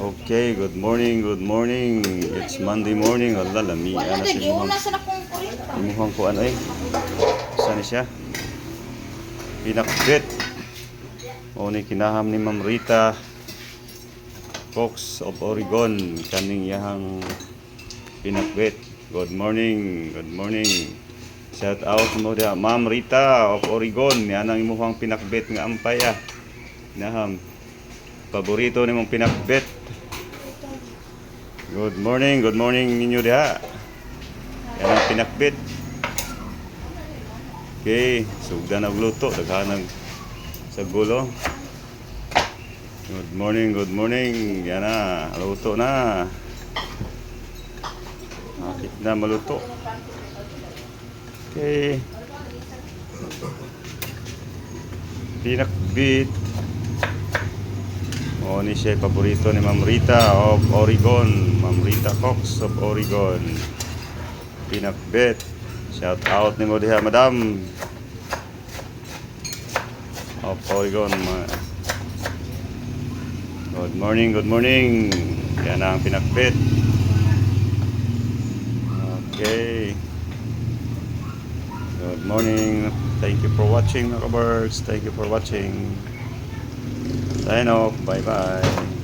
Okay, good morning, good morning. It's Monday morning. Ala, lami. Wala Ano na, si giuna sa nakong kurita. imuhang ko ano eh. Saan siya? Pinakbit. O ni kinaham ni Ma'am Rita Fox of Oregon. Kaning yahang pinakbit. Good morning, good morning. Shout out mo dia Ma'am Rita of Oregon. Yan ang imuhang pinakbit nga ampaya. Naham. Paborito ni mong pinakbit. Good morning ninyo diha. Yan ang pinakbit. Okay, sugda na luto, daghanag sa gulo. Good morning. Yan na, luto na. Akit na maluto. Okay. Pinakbit. O ni siya paborito ni Ma'am Rita of Oregon. Ma'am Rita Fox of Oregon. Pinakbit. Shout out ni mo diha, Madam of Oregon. Good morning. Yan ang pinakbit. Okay. Good morning. Thank you for watching, mga kabirds. Thank you for watching. Sign off. Bye-bye.